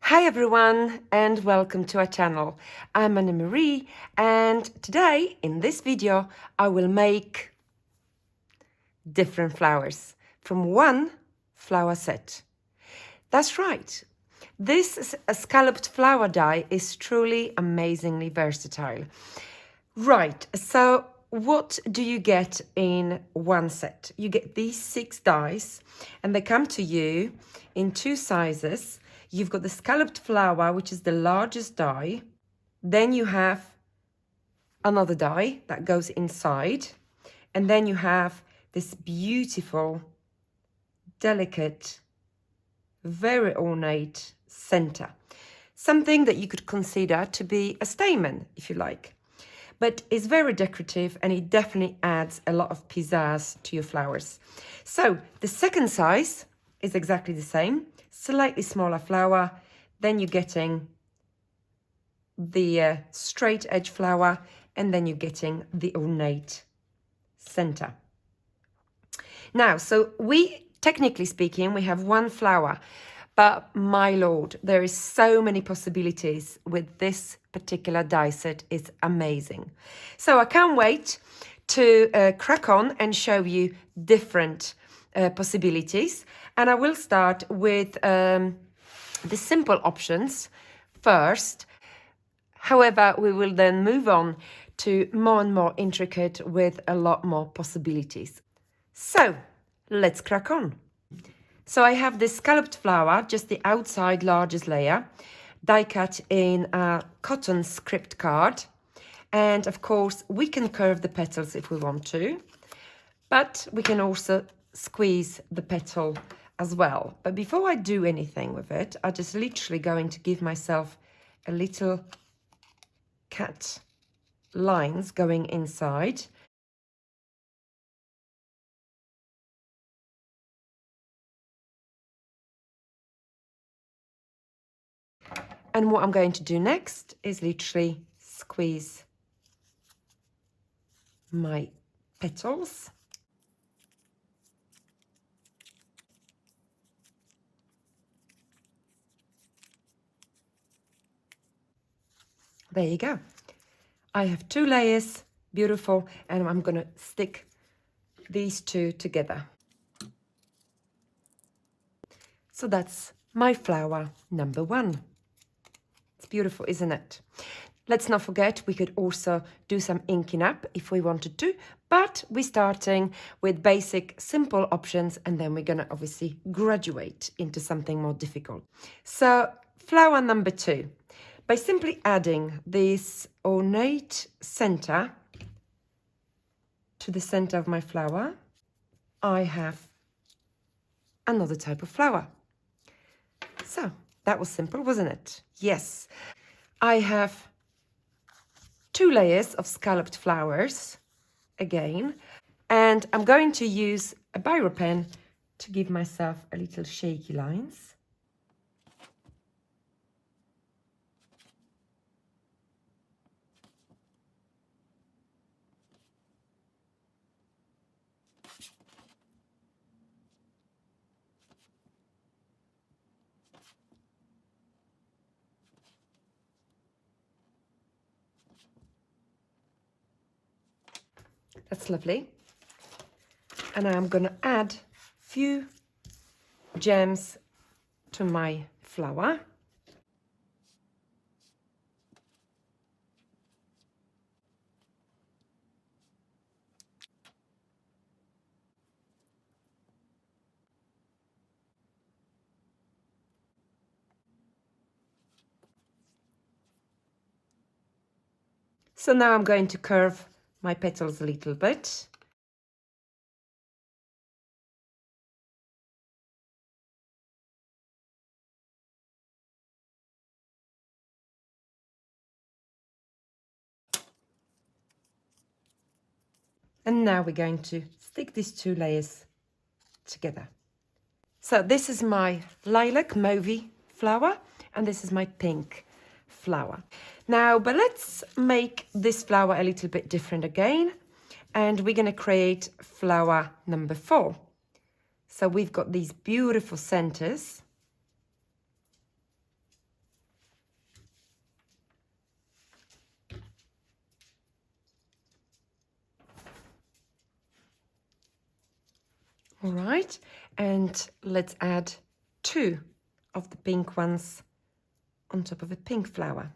Hi everyone and welcome to our channel. I'm Anne-Marie and today in this video I will make different flowers from one flower set. That's right. This scalloped flower die is truly amazingly versatile. Right, so what do you get in one set? You get these 6 dies and they come to you in 2 sizes. You've got the scalloped flower, which is the largest die. Then you have another die that goes inside. And then you have this beautiful, delicate, very ornate center. Something that you could consider to be a stamen, if you like. But it's very decorative and it definitely adds a lot of pizzazz to your flowers. So the second size is exactly the same, slightly smaller flower. Then you're getting the straight edge flower and then you're getting the ornate center. Now, so technically speaking, we have one flower, but my lord, there is so many possibilities with this particular die set. It's amazing. So I can't wait to crack on and show you different possibilities. And I will start with the simple options first. However, we will then move on to more and more intricate with a lot more possibilities. So let's crack on. So I have this scalloped flower, just the outside largest layer, die cut in a cotton script card. And of course, we can curve the petals if we want to, but we can also squeeze the petal as well. But before I do anything with it, I'm just literally going to give myself a little cut lines going inside. And what I'm going to do next is literally squeeze my petals. There you go. I have 2 layers, beautiful, and I'm going to stick these 2 together. So that's my flower number 1. It's beautiful, isn't it? Let's not forget, we could also do some inking up if we wanted to, but we're starting with basic, simple options, and then we're going to obviously graduate into something more difficult. So flower number 2, by simply adding this ornate center to the center of my flower, I have another type of flower. So that was simple, wasn't it? Yes. I have 2 layers of scalloped flowers again, and I'm going to use a biro pen to give myself a little shaky lines. That's lovely. And I'm going to add a few gems to my flower. So now I'm going to curve my petals a little bit. And now we're going to stick these 2 layers together. So this is my lilac mauvey flower, and this is my pink flower. Now, but let's make this flower a little bit different again, and we're going to create flower number 4. So we've got these beautiful centers. All right, and let's add 2 of the pink ones on top of a pink flower.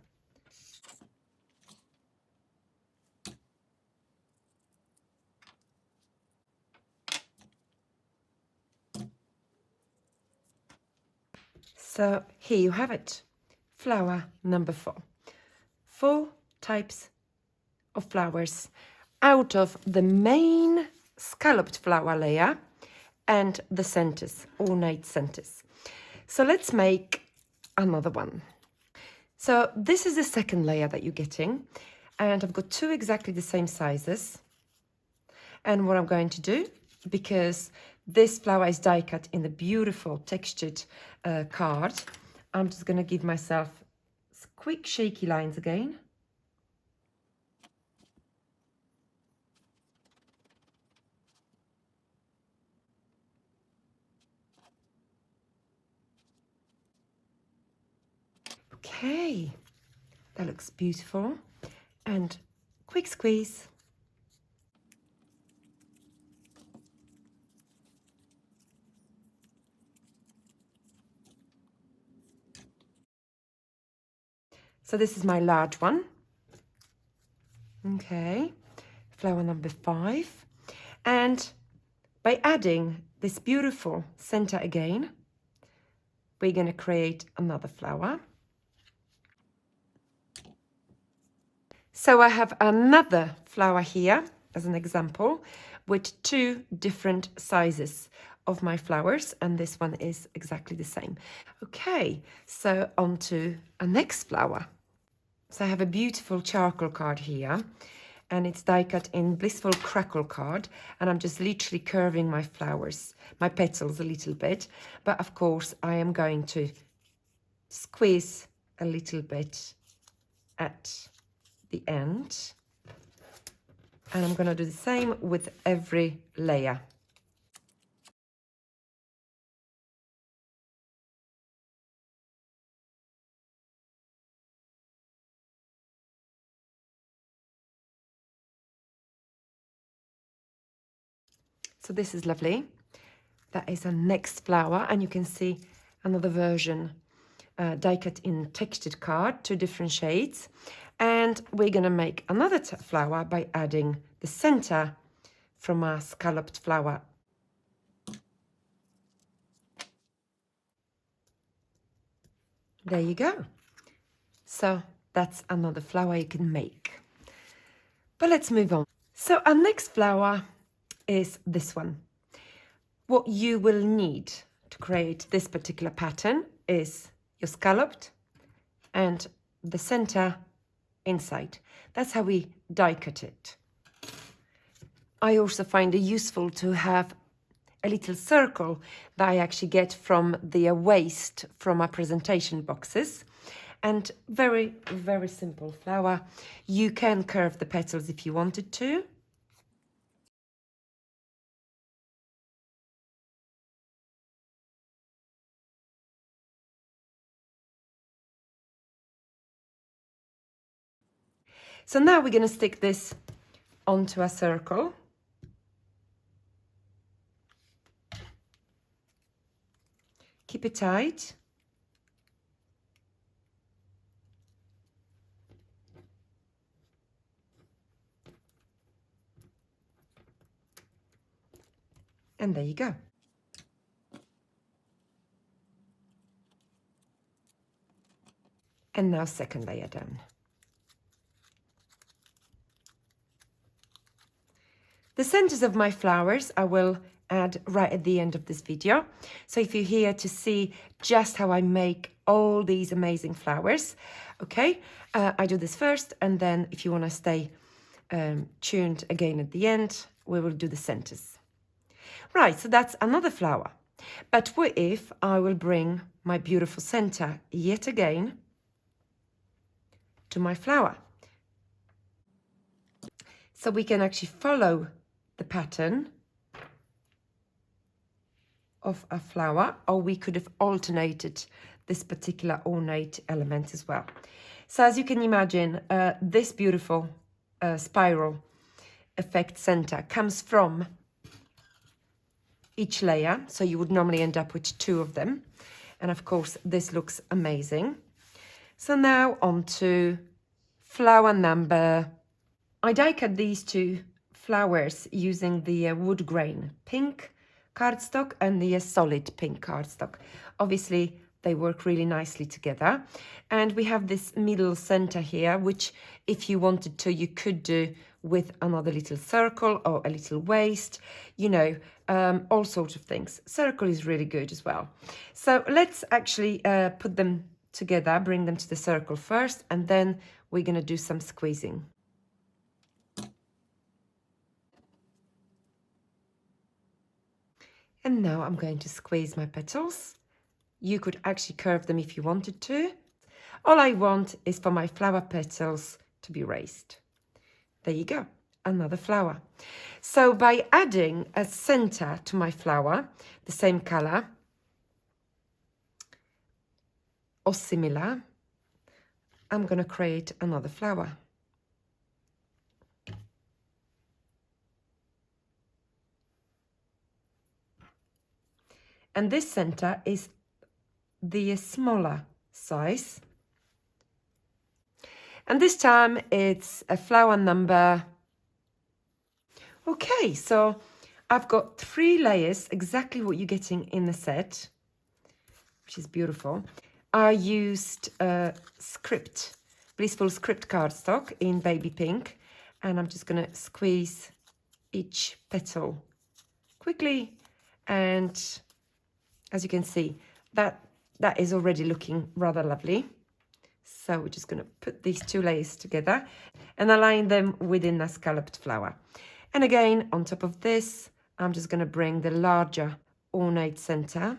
So here you have it, flower number 4. 4 types of flowers out of the main scalloped flower layer and the centers, ornate centers. So let's make another one. So this is the second layer that you're getting, and I've got 2 exactly the same sizes. And what I'm going to do, because this flower is die cut in the beautiful textured card, I'm just going to give myself quick shaky lines again. Okay, that looks beautiful. And quick squeeze. So this is my large one. Okay, flower number 5. And by adding this beautiful center again, we're going to create another flower. So I have another flower here as an example with 2 different sizes of my flowers, and this one is exactly the same. Okay, so on to a next flower. So I have a beautiful charcoal card here, and it's die cut in Blissful Crackle card, and I'm just literally curving my flowers, my petals a little bit, but of course I am going to squeeze a little bit at the end, and I'm going to do the same with every layer. So this is lovely. That is a next flower, and you can see another version die cut in textured card, 2 different shades. And we're going to make another flower by adding the center from our scalloped flower. There you go. So that's another flower you can make. But let's move on. So our next flower is this one. What you will need to create this particular pattern is your scalloped and the center inside. That's how we die cut it. I also find it useful to have a little circle that I actually get from the waste from our presentation boxes. And very, very simple flower. You can curve the petals if you wanted to. So now we're going to stick this onto a circle. Keep it tight. And there you go. And now second layer down. The centers of my flowers I will add right at the end of this video. So if you're here to see just how I make all these amazing flowers, okay, I do this first, and then if you want to stay tuned again at the end, we will do the centers. Right, so that's another flower. But what if I will bring my beautiful center yet again to my flower? So we can actually follow the pattern of a flower, or we could have alternated this particular ornate element as well. So as you can imagine, this beautiful spiral effect center comes from each layer. So you would normally end up with 2 of them. And of course, this looks amazing. So now on to flower number. I die cut these 2 flowers using the wood grain pink cardstock and the solid pink cardstock. Obviously, they work really nicely together. And we have this middle center here, which if you wanted to, you could do with another little circle or a little waist, you know, all sorts of things. Circle is really good as well. So let's actually put them together, bring them to the circle first, and then we're going to do some squeezing. And now I'm going to squeeze my petals. You could actually curve them if you wanted to. All I want is for my flower petals to be raised. There you go, another flower. So by adding a center to my flower, the same color or similar, I'm going to create another flower. And this center is the smaller size. And this time it's a flower number. Okay, so I've got 3 layers, exactly what you're getting in the set, which is beautiful. I used Blissful Script cardstock in baby pink, and I'm just going to squeeze each petal quickly. And as you can see, that is already looking rather lovely. So we're just going to put these 2 layers together and align them within a scalloped flower. And again, on top of this, I'm just going to bring the larger ornate center.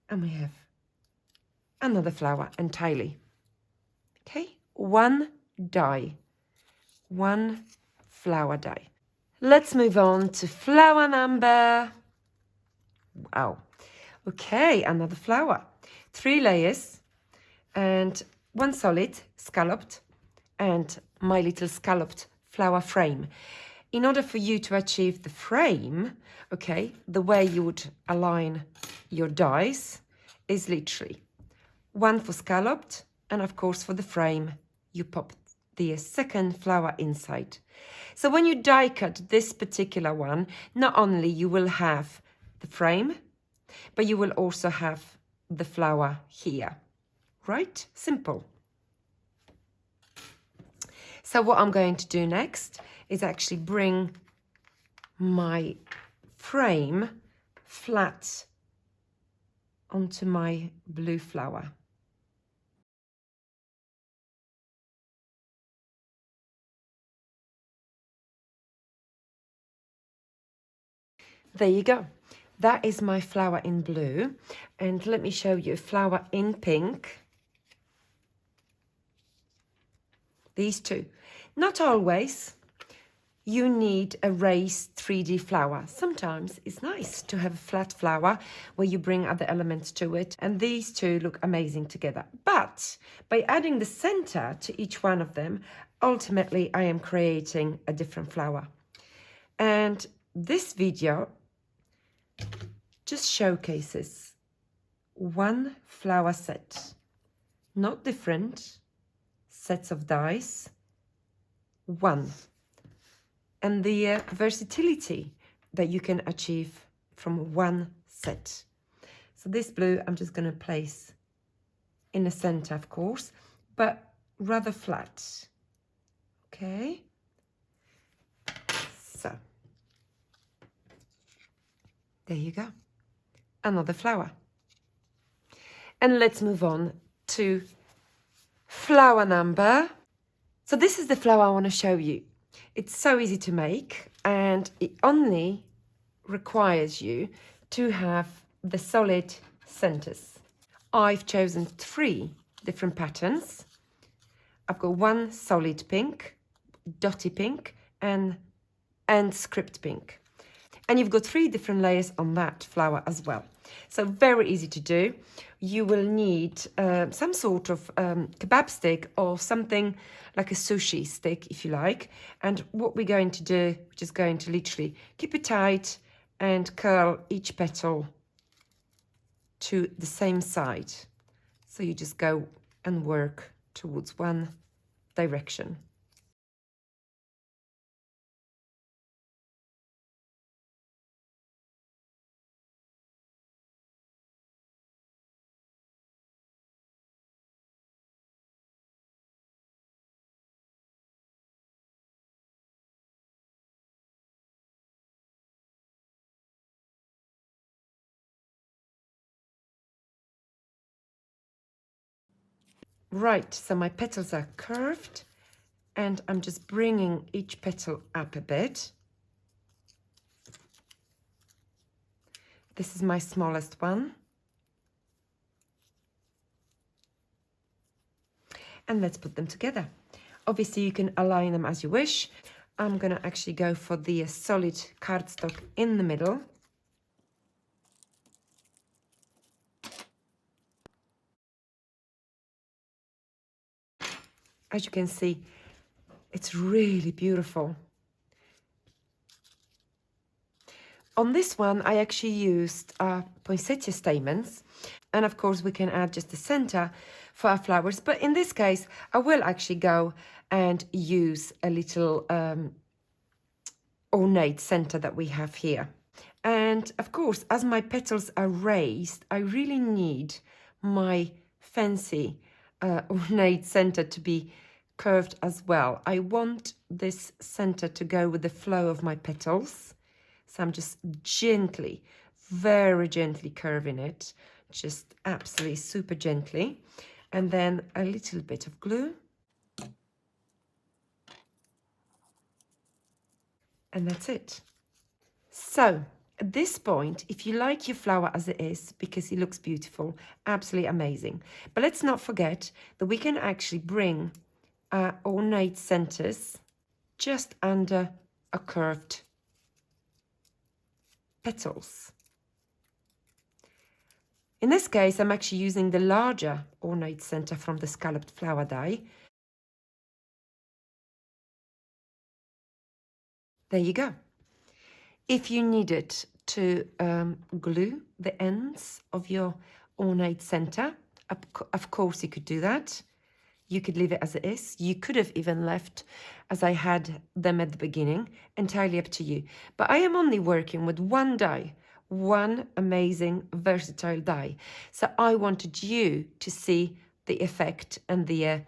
And we have another flower entirely. Okay, 1 die, 1 flower die. Let's move on to flower number. Wow. Okay, another flower. 3 layers and 1 solid scalloped and my little scalloped flower frame. In order for you to achieve the frame, okay, the way you would align your dies is literally 1 for scalloped, and of course for the frame you pop the second flower inside. So when you die cut this particular one, not only you will have the frame, but you will also have the flower here, right? Simple. So what I'm going to do next is actually bring my frame flat onto my blue flower. There you go. That is my flower in blue. And let me show you a flower in pink. These 2. Not always you need a raised 3D flower. Sometimes it's nice to have a flat flower where you bring other elements to it. And these 2 look amazing together. But by adding the center to each one of them, ultimately I am creating a different flower. And this video just showcases 1 flower set, not different sets of dies, 1. And the versatility that you can achieve from 1 set. So this blue I'm just going to place in the center, of course, but rather flat. Okay. So there you go. Another flower. And let's move on to flower number. So this is the flower I want to show you. It's so easy to make, and it only requires you to have the solid centers. I've chosen 3 different patterns. I've got 1 solid pink, dotty pink, and script pink. And you've got 3 different layers on that flower as well. So very easy to do. You will need some sort of kebab stick or something like a sushi stick, if you like. And what we're going to do, we're just going to literally keep it tight and curl each petal to the same side. So you just go and work towards one direction. Right, so my petals are curved and I'm just bringing each petal up a bit. This is my smallest one. And let's put them together. Obviously, you can align them as you wish. I'm going to actually go for the solid cardstock in the middle. As you can see, it's really beautiful. On this one, I actually used poinsettia stamens. And of course, we can add just the center for our flowers. But in this case, I will actually go and use a little ornate center that we have here. And of course, as my petals are raised, I really need my fancy ornate center to be curved as well. I want this center to go with the flow of my petals. So I'm just gently, very gently curving it, just absolutely super gently. And then a little bit of glue. And that's it. So at this point, if you like your flower as it is, because it looks beautiful, absolutely amazing. But let's not forget that we can actually bring our ornate centers just under a curved petals. In this case, I'm actually using the larger ornate center from the scalloped flower die. There you go. If you needed to glue the ends of your ornate center, of course you could do that. You could leave it as it is. You could have even left as I had them at the beginning, entirely up to you. But I am only working with one die, one amazing versatile die. So I wanted you to see the effect and the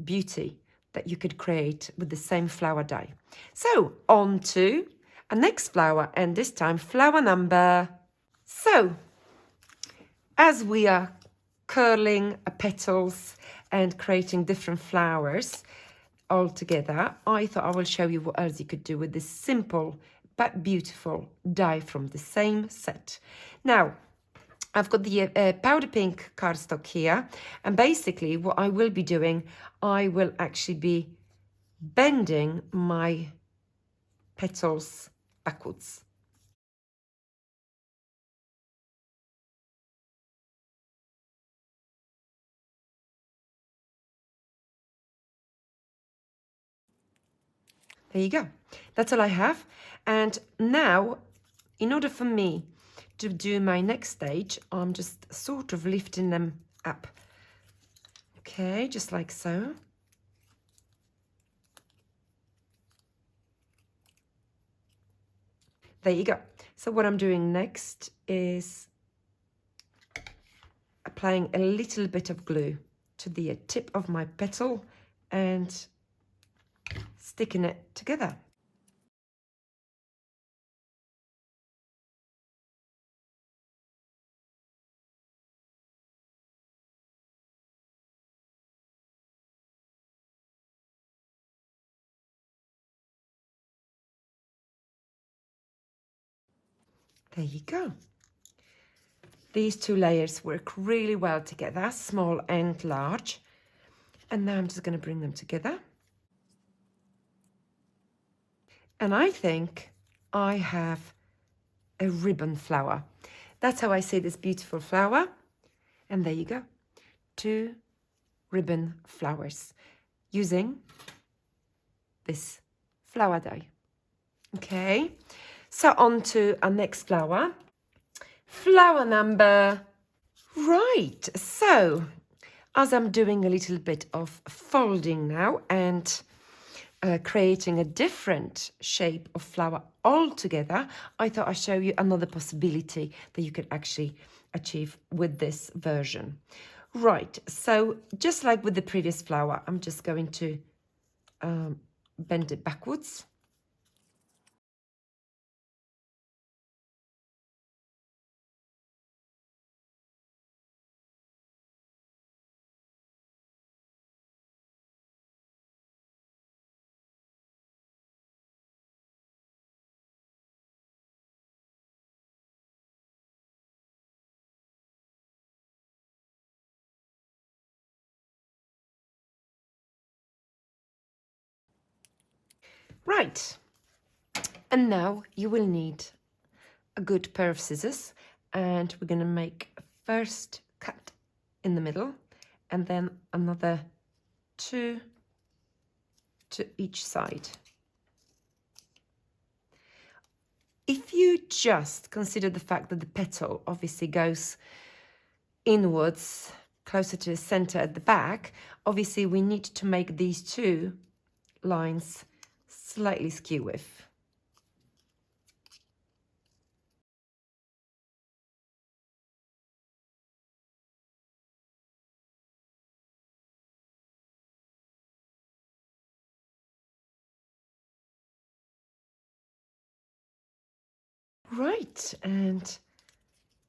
beauty that you could create with the same flower die. So on to a next flower, and this time flower number. So as we are curling petals and creating different flowers all together, I thought I will show you what else you could do with this simple but beautiful die from the same set. Now, I've got the powder pink cardstock here, and basically what I will be doing, I will actually be bending my petals backwards. There you go. That's all I have. And now, in order for me to do my next stage, I'm just sort of lifting them up. Okay, just like so. There you go. So what I'm doing next is applying a little bit of glue to the tip of my petal and sticking it together. There you go. These two layers work really well together, small and large. And now I'm just going to bring them together. And I think I have a ribbon flower. That's how I see this beautiful flower. And there you go. 2 ribbon flowers using this flower die. Okay, so on to our next flower. Flower number, right, so as I'm doing a little bit of folding now and creating a different shape of flower altogether, I thought I'd show you another possibility that you could actually achieve with this version. Right, so just like with the previous flower, I'm just going to bend it backwards. Right, and now you will need a good pair of scissors, and we're going to make a first cut in the middle and then another 2 to each side. If you just consider the fact that the petal obviously goes inwards closer to the center at the back, obviously we need to make these 2 lines slightly skew with. Right, and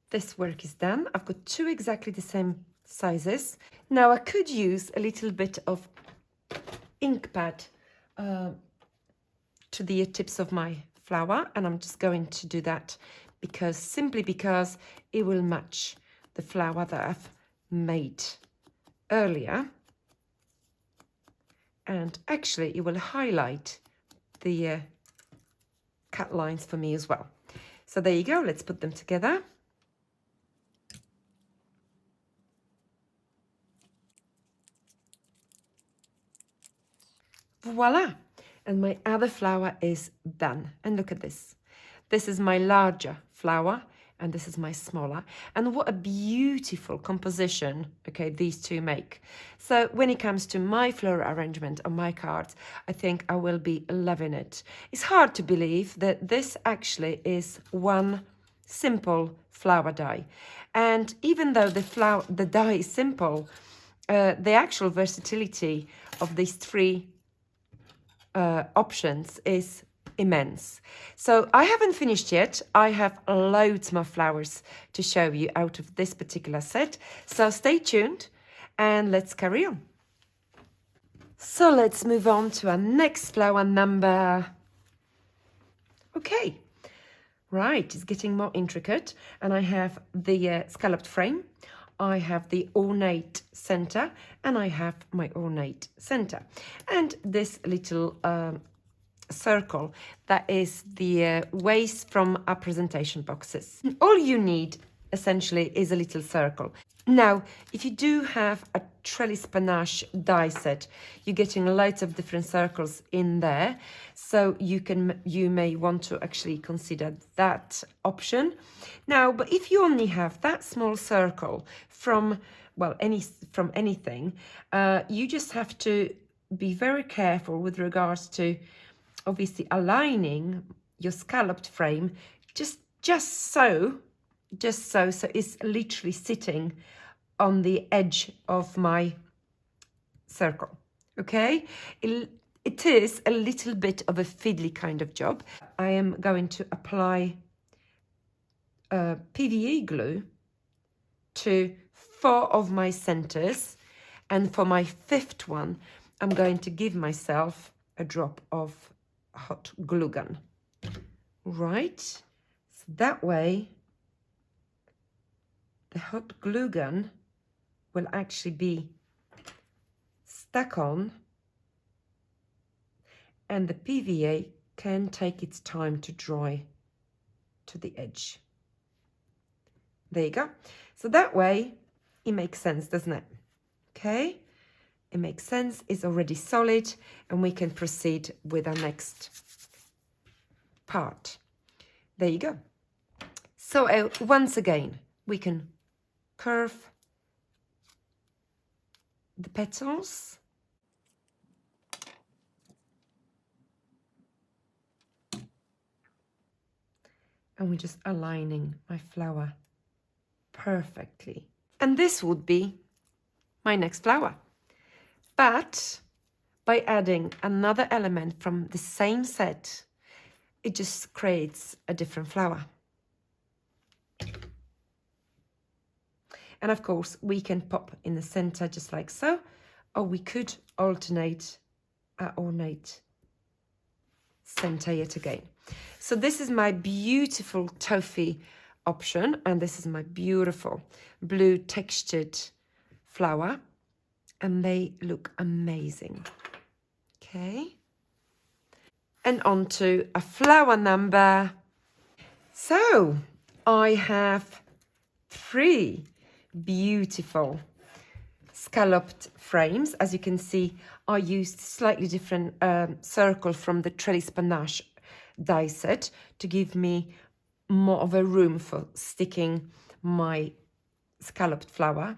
this work is done. I've got 2 exactly the same sizes. Now I could use a little bit of ink pad to the tips of my flower, and I'm just going to do that simply because it will match the flower that I've made earlier, and actually it will highlight the cut lines for me as well. So there you go, let's put them together. Voila! And my other flower is done. And look at this. This is my larger flower and this is my smaller. And what a beautiful composition, okay, these 2 make. So when it comes to my floral arrangement on my cards, I think I will be loving it. It's hard to believe that this actually is one simple flower die. And even though the die is simple, the actual versatility of these 3 options is immense. So I haven't finished yet. I have loads more flowers to show you out of this particular set. So stay tuned and let's carry on. So let's move on to our next flower number. Okay, right, it's getting more intricate, and I have the scalloped frame. I have the ornate center, and I have my ornate center. And this little circle, that is the waste from our presentation boxes. All you need essentially is a little circle. Now, if you do have a trellis panache die set, you're getting loads of different circles in there, so you may want to actually consider that option. Now, but if you only have that small circle from anything, you just have to be very careful with regards to obviously aligning your scalloped frame just so it's literally sitting on the edge of my circle. Okay, it is a little bit of a fiddly kind of job. I am going to apply PVA glue to 4 of my centers, and for my 5th one I'm going to give myself a drop of hot glue gun. Right, so that way the hot glue gun will actually be stuck on, and the PVA can take its time to dry to the edge. There you go. So that way it makes sense, doesn't it? Okay, it makes sense, it's already solid, and we can proceed with our next part. There you go. So once again, we can curve the petals. And we're just aligning my flower perfectly. And this would be my next flower. But by adding another element from the same set, it just creates a different flower. And of course, we can pop in the center just like so, or we could alternate our ornate center yet again. So this is my beautiful toffee option, and this is my beautiful blue textured flower, and they look amazing. Okay. And on to a flower number. So I have 3 beautiful scalloped frames. As you can see, I used slightly different circle from the trellis panache die set to give me more of a room for sticking my scalloped flower.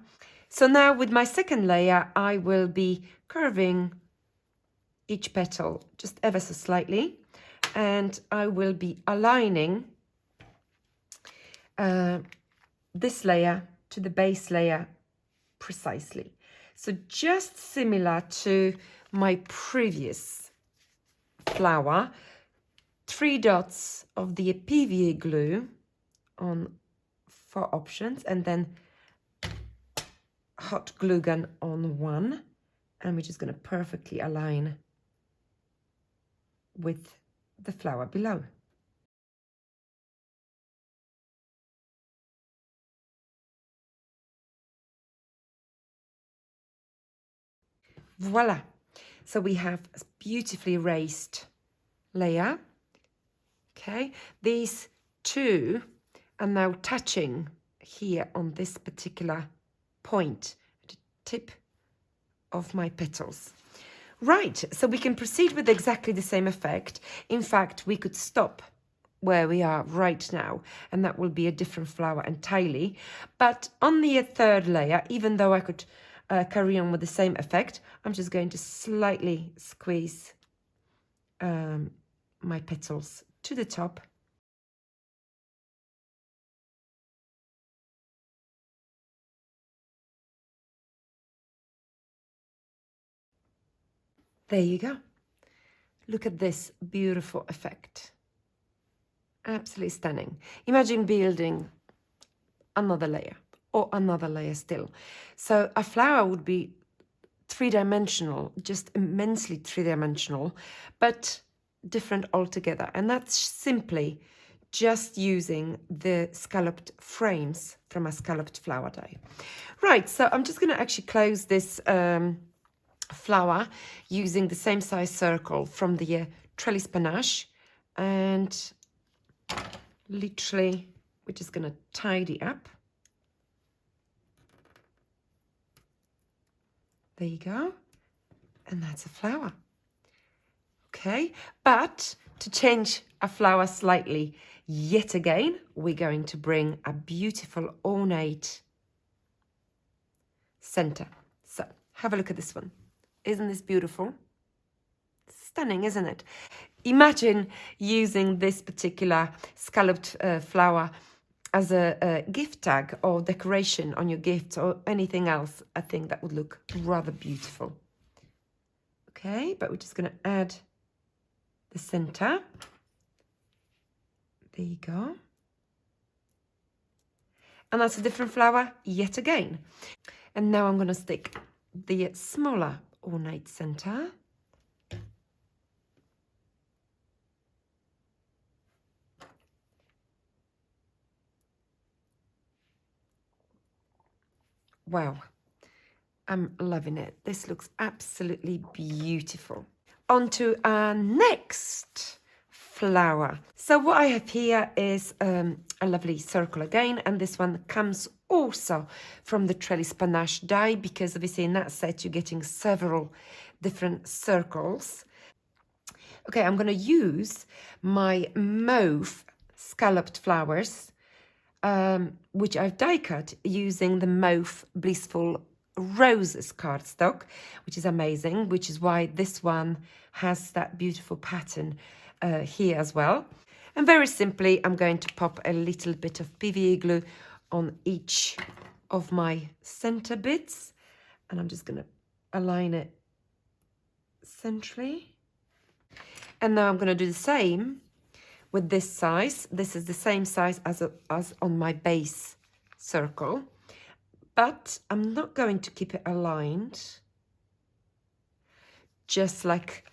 So now with my second layer, I will be curving each petal just ever so slightly, and I will be aligning this layer to the base layer precisely. So just similar to my previous flower, 3 dots of the PVA glue on 4 options, and then hot glue gun on 1, and we're just going to perfectly align with the flower below. Voila! So we have a beautifully raised layer. Okay, these 2 are now touching here on this particular point, the tip of my petals. Right, so we can proceed with exactly the same effect. In fact, we could stop where we are right now, and that will be a different flower entirely. But on the 3rd layer, even though I could carry on with the same effect, I'm just going to slightly squeeze my petals to the top. There you go. Look at this beautiful effect. Absolutely stunning. Imagine building another layer or another layer still. So a flower would be 3-dimensional, just immensely 3-dimensional, but different altogether. And that's simply just using the scalloped frames from a scalloped flower die. Right, so I'm just going to actually close this flower using the same size circle from the trellis panache, and literally we're just going to tidy up. There you go, and that's a flower. Okay, but to change a flower slightly yet again, we're going to bring a beautiful ornate center. So have a look at this one. Isn't this beautiful? Stunning, isn't it? Imagine using this particular scalloped flower as a gift tag or decoration on your gift or anything else. I think that would look rather beautiful. Okay, but we're just going to add the center. There you go. And that's a different flower yet again. And now I'm going to stick the smaller ornate center. Wow, I'm loving it. This looks absolutely beautiful. On to our next flower. So what I have here is a lovely circle again, and this one comes also from the trellis panache die, because obviously in that set you're getting several different circles. Okay, I'm going to use my mauve scalloped flowers, which I've die cut using the mauve blissful roses cardstock, which is amazing, which is why this one has that beautiful pattern here as well. And very simply, I'm going to pop a little bit of PVA glue on each of my center bits, and I'm just going to align it centrally. And now I'm going to do the same with this size. This is the same size as on my base circle, but I'm not going to keep it aligned, just like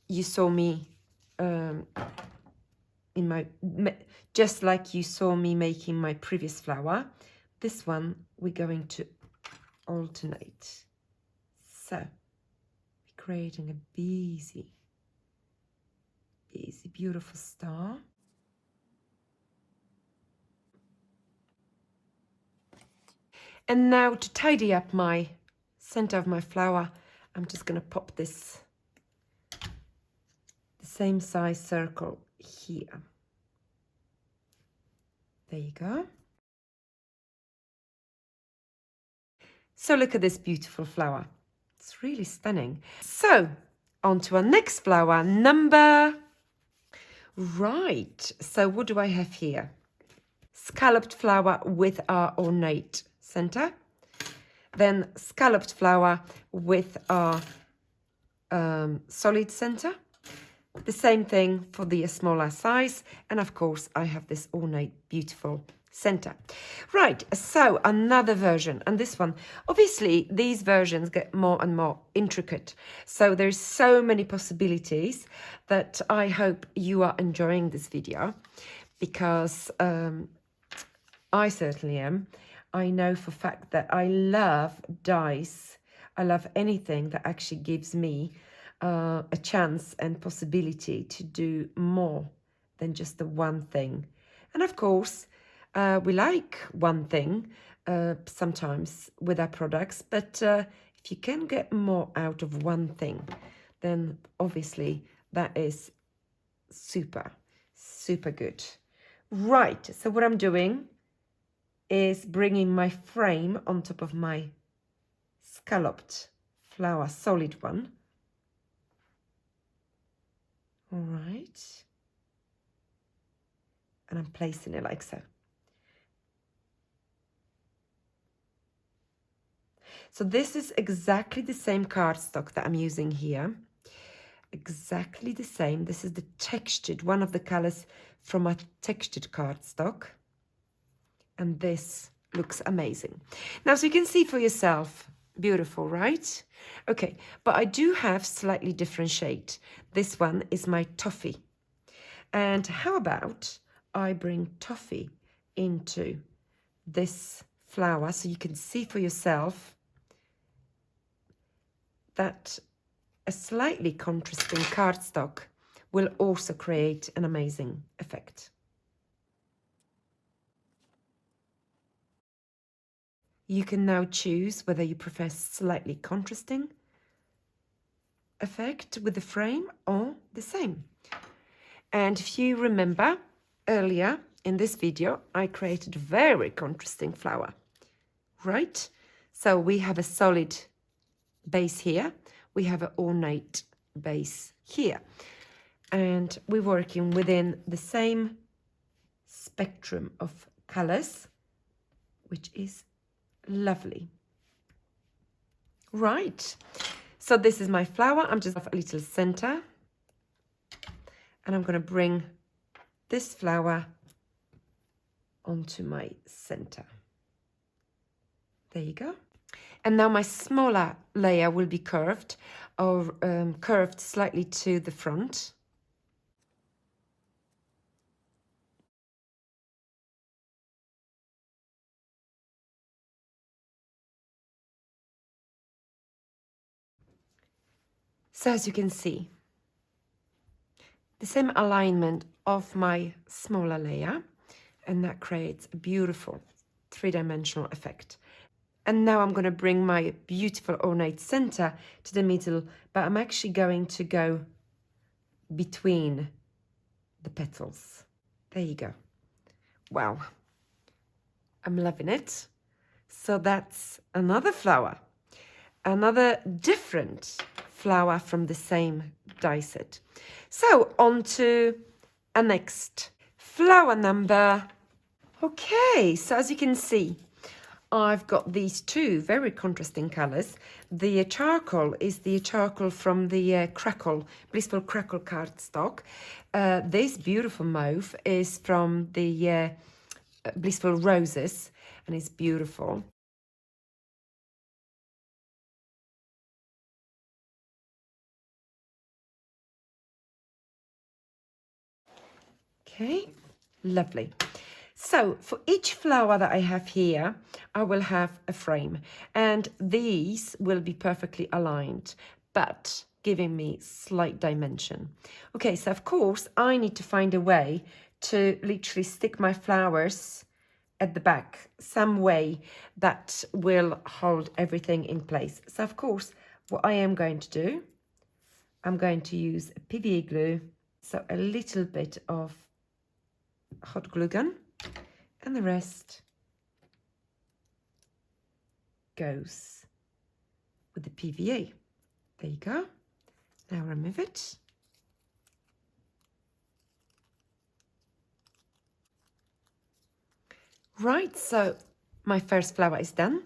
you saw me just like you saw me making my previous flower. This one we're going to alternate. So we're creating a busy, beautiful star. And now to tidy up my center of my flower, I'm just going to pop this, the same size circle here. There you go. So look at this beautiful flower. It's really stunning. So on to our next flower, Right, so what do I have here? Scalloped flower with our ornate center. Then scalloped flower with our solid center. The same thing for the smaller size. And of course, I have this ornate, beautiful center. Right, so another version. And this one, obviously, these versions get more and more intricate. So there's so many possibilities that I hope you are enjoying this video, because I certainly am. I know for a fact that I love dice. I love anything that actually gives me a chance and possibility to do more than just the one thing. And of course, we like one thing sometimes with our products, but if you can get more out of one thing, then obviously that is super, super good. Right, so what I'm doing is bringing my frame on top of my scalloped flower, solid one. All right. And I'm placing it like so. So this is exactly the same cardstock that I'm using here. Exactly the same. This is the textured, one of the colors from a textured cardstock. And this looks amazing. Now, so you can see for yourself, beautiful, right? Okay, but I do have slightly different shade. This one is my toffee. And how about I bring toffee into this flower so you can see for yourself that a slightly contrasting cardstock will also create an amazing effect. You can now choose whether you prefer slightly contrasting effect with the frame or the same. And if you remember earlier in this video, I created a very contrasting flower, right? So we have a solid base here. We have an ornate base here. And we're working within the same spectrum of colors, which is lovely. Right, so this is my flower. I'm just a little center, and I'm going to bring this flower onto my center. There you go. And now my smaller layer will be curved, or curved slightly to the front. So as you can see, the same alignment of my smaller layer, and that creates a beautiful three-dimensional effect. And now I'm going to bring my beautiful ornate center to the middle, but I'm actually going to go between the petals. There you go. Wow, I'm loving it. So that's another flower, another different flower from the same die set. So on to a next flower number. Okay, so as you can see, I've got these two very contrasting colors. The charcoal is the charcoal from the Blissful Crackle cardstock. This beautiful mauve is from the Blissful Roses, and it's beautiful. Okay, lovely. So for each flower that I have here, I will have a frame, and these will be perfectly aligned, but giving me slight dimension. Okay, so of course I need to find a way to literally stick my flowers at the back, some way that will hold everything in place. So of course, what I am going to do, I'm going to use a PVA glue, so a little bit of hot glue gun, and the rest goes with the PVA. There you go. Now remove it. Right, so my first flower is done.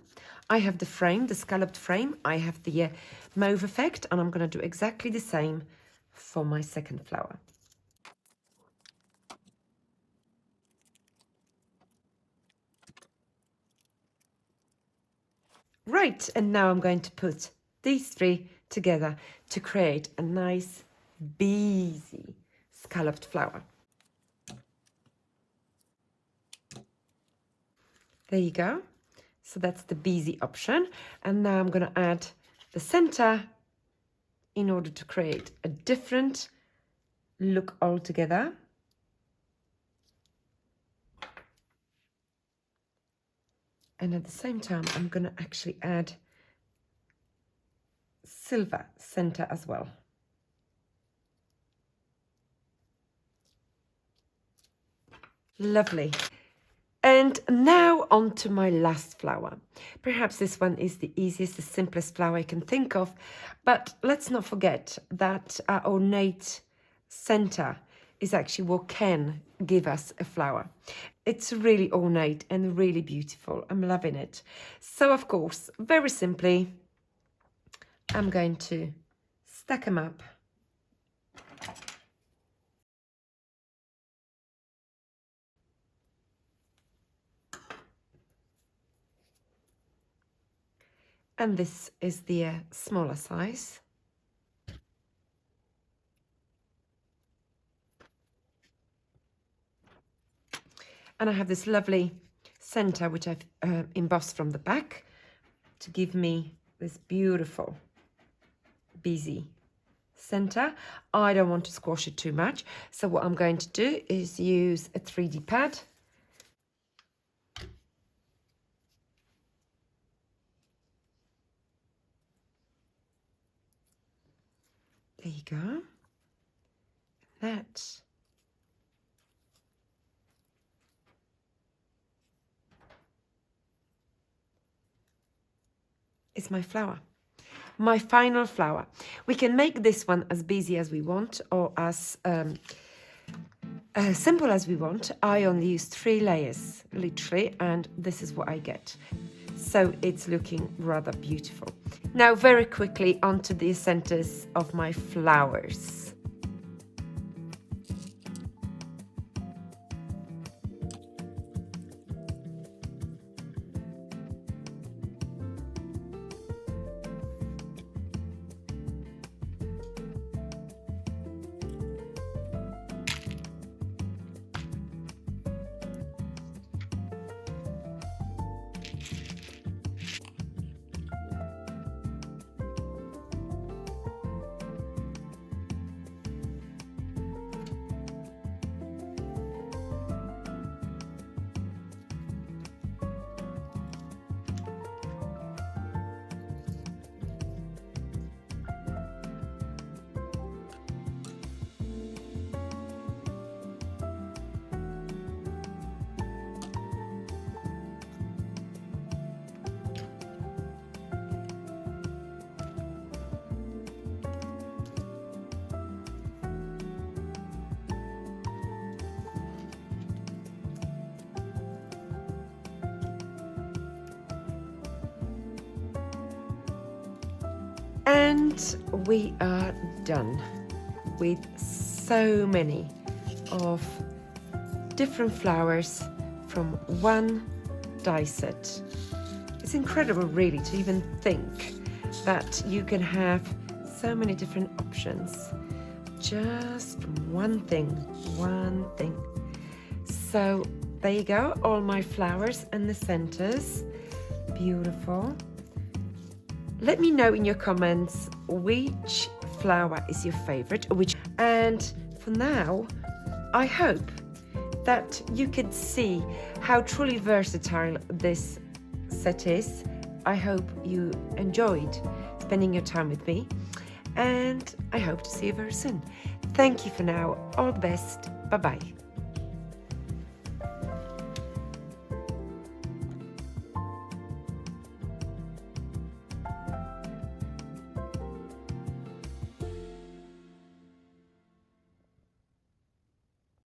I have the frame, the scalloped frame. I have the mauve effect, and I'm going to do exactly the same for my second flower. Right, and now I'm going to put these three together to create a nice, busy scalloped flower. There you go. So that's the busy option. And now I'm going to add the center in order to create a different look altogether. And at the same time, I'm going to actually add silver center as well. Lovely. And now on to my last flower. Perhaps this one is the easiest, the simplest flower I can think of, but let's not forget that our ornate center is actually what can give us a flower. It's really ornate and really beautiful. I'm loving it. So of course, very simply, I'm going to stack them up. And this is the smaller size. And I have this lovely center, which I've embossed from the back to give me this beautiful busy center. I don't want to squash it too much. So what I'm going to do is use a 3D pad. There you go. That is my flower. My final flower. We can make this one as busy as we want or as simple as we want. I only use 3 layers, literally, and this is what I get. So it's looking rather beautiful. Now very quickly onto the centers of my flowers. And we are done with so many of different flowers from one die set. It's incredible really to even think that you can have so many different options. Just one thing. So there you go, all my flowers and the centers. Beautiful. Let me know in your comments which flower is your favorite, and for now, I hope that you could see how truly versatile this set is. I hope you enjoyed spending your time with me, and I hope to see you very soon. Thank you for now. All the best. Bye-bye.